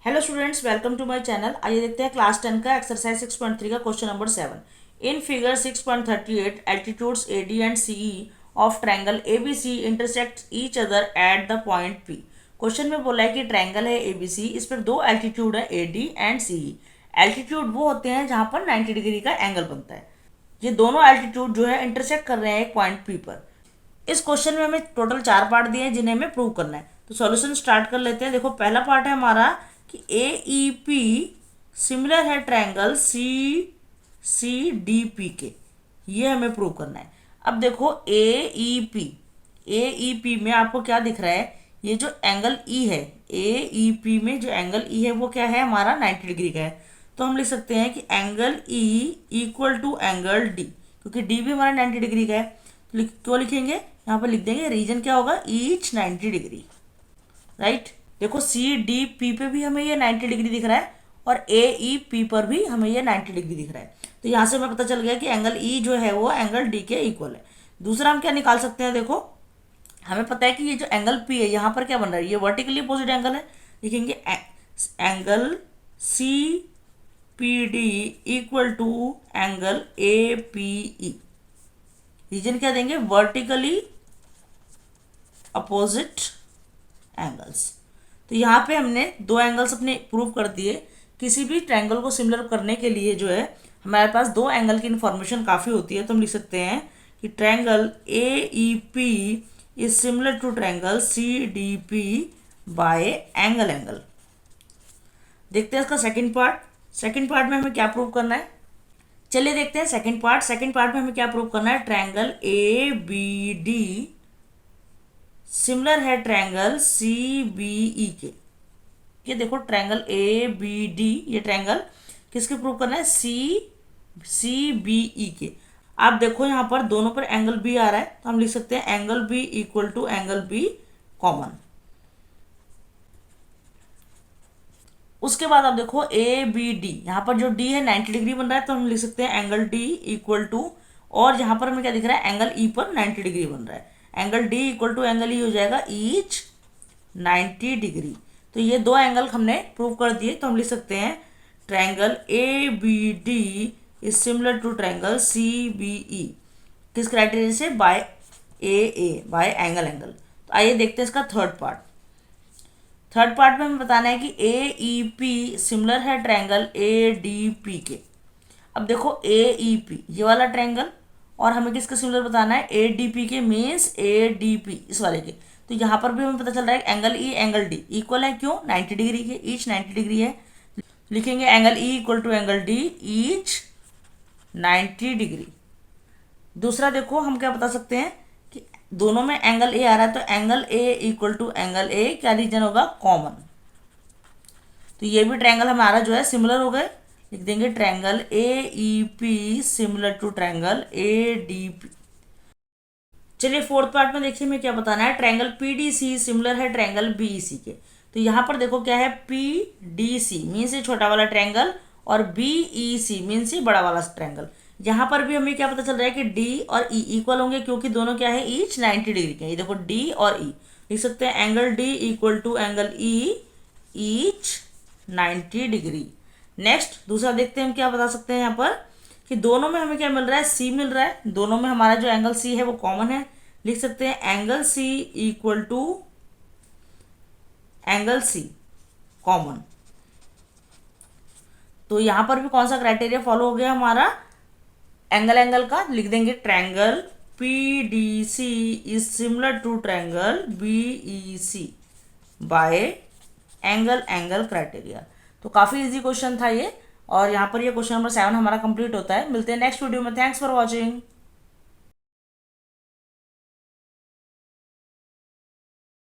Hello students, welcome to my channel. आइए देखते हैं क्लास 10 का एक्सरसाइज 6.3 का question number 7। In figure 6.38 altitudes A D and C E of triangle A B C intersect each other at the point P. Question में बोला है कि triangle है ए बी सी, इस पर दो एल्टीट्यूड है A D and C E. Altitude वो होते हैं जहाँ पर 90 डिग्री का एंगल बनता है। ये दोनों एल्टीट्यूड जो है इंटरसेक्ट कर रहे हैं एक पॉइंट पी पर। इस क्वेश्चन में हमें टोटल 4 पार्ट दिए हैं जिन्हें हमें प्रूव करना है। तो सॉल्यूशन स्टार्ट कर लेते हैं। देखो, पहला पार्ट है हमारा कि ए ई पी सिमिलर है triangle C C D P के, ये हमें प्रूव करना है। अब देखो, ए ई पी में आपको क्या दिख रहा है, ये जो एंगल ई है, ए ई पी में जो एंगल ई है वो क्या है, हमारा 90 डिग्री का है। तो हम लिख सकते हैं कि angle E equal to angle D, क्योंकि डी भी हमारा 90 डिग्री का है। तो क्यों लिखेंगे, यहाँ पर लिख देंगे रीजन क्या होगा, ईच 90 डिग्री, राइट। देखो, सी डी पी पे भी हमें ये 90 डिग्री दिख रहा है और ए ई पी पर भी हमें ये 90 डिग्री दिख रहा है। तो यहाँ से हमें पता चल गया कि एंगल ई जो है वो एंगल डी के इक्वल है। दूसरा हम क्या निकाल सकते हैं, देखो हमें पता है कि ये जो एंगल पी है यहाँ पर क्या बन रहा है, ये वर्टिकली अपोजिट एंगल है। लिखेंगे angle C P D equal to angle A P E. Reason क्या देंगे, वर्टिकली अपोजिट एंगल्स। तो यहाँ पे हमने दो एंगल्स अपने प्रूव कर दिए। किसी भी ट्रायंगल को सिमिलर करने के लिए जो है हमारे पास दो एंगल की इन्फॉर्मेशन काफ़ी होती है। तो हम लिख सकते हैं कि triangle A E P is similar to triangle C D P by angle. देखते हैं इसका सेकंड पार्ट। सेकंड पार्ट में हमें क्या प्रूव करना है, चलिए देखते हैं सेकंड पार्ट। सेकंड पार्ट में हमें क्या प्रूव करना है, triangle A B D similar है ट्रायंगल सी बी ई के। ये देखो, ट्रायंगल ए बी डी, ये ट्रायंगल किसके प्रूव करना है, सी बी ई के। आप देखो यहाँ पर दोनों पर एंगल बी आ रहा है, तो हम लिख सकते हैं angle B equal to angle B common. उसके बाद आप देखो ए बी डी, यहाँ पर जो डी है 90 डिग्री बन रहा है, तो हम लिख सकते हैं एंगल डी इक्वल टू, और यहाँ पर हमें क्या दिख रहा है, एंगल ई पर 90 डिग्री बन रहा है। Angle D equal to angle E हो जाएगा ईच 90 डिग्री। तो ये दो एंगल हमने प्रूव कर दिए। तो हम लिख सकते हैं triangle A B D is similar to triangle C B E, किस क्राइटेरिया से, बाय एंगल। तो आइए देखते हैं इसका थर्ड पार्ट। थर्ड पार्ट में हमें बताना है कि ए ई पी सिमिलर है ट्रायंगल ए डी पी के। अब देखो, ए ई पी ये वाला ट्रायंगल, और हमें किसका सिमिलर बताना है, ए डी पी के, मीन्स ए डी पी इस वाले के। तो यहाँ पर भी हमें पता चल रहा है angle E angle D equal है, क्यों, 90 डिग्री के, ईच 90 डिग्री है। लिखेंगे angle E equal to angle D each 90 degree. दूसरा देखो, हम क्या बता सकते हैं कि दोनों में एंगल ए आ रहा है, तो angle A equal to angle A क्या रीजन होगा, कॉमन। तो ये भी ट्रायंगल हमारा जो है सिमिलर हो गए। लिख देंगे triangle A E P similar to triangle A D P. चलिए फोर्थ पार्ट में देखिए हमें क्या बताना है, triangle P D C similar है ट्रायंगल बी ई सी के। तो यहाँ पर देखो क्या है, पी डी सी मीन्स ये छोटा वाला ट्रायंगल, और बी ई सी मीन्स ये बड़ा वाला ट्रायंगल। यहाँ पर भी हमें क्या पता चल रहा है कि डी और ई इक्वल होंगे, क्योंकि दोनों क्या है, ईच 90 डिग्री के। ये देखो डी और ई, लिख सकते हैं angle D equal to angle E each 90 degree. Next दूसरा देखते हैं हम क्या बता सकते हैं यहाँ पर, कि दोनों में हमें क्या मिल रहा है, सी मिल रहा है। दोनों में हमारा जो एंगल सी है वो कॉमन है। लिख सकते हैं angle C equal to angle C common. तो यहाँ पर भी कौन सा क्राइटेरिया फॉलो हो गया हमारा, एंगल का। लिख देंगे triangle P D C is similar to triangle B E C by angle criteria. तो काफ़ी इजी क्वेश्चन था ये, और यहाँ पर ये क्वेश्चन नंबर 7 हमारा कंप्लीट होता है। मिलते हैं नेक्स्ट वीडियो में। Thanks for watching.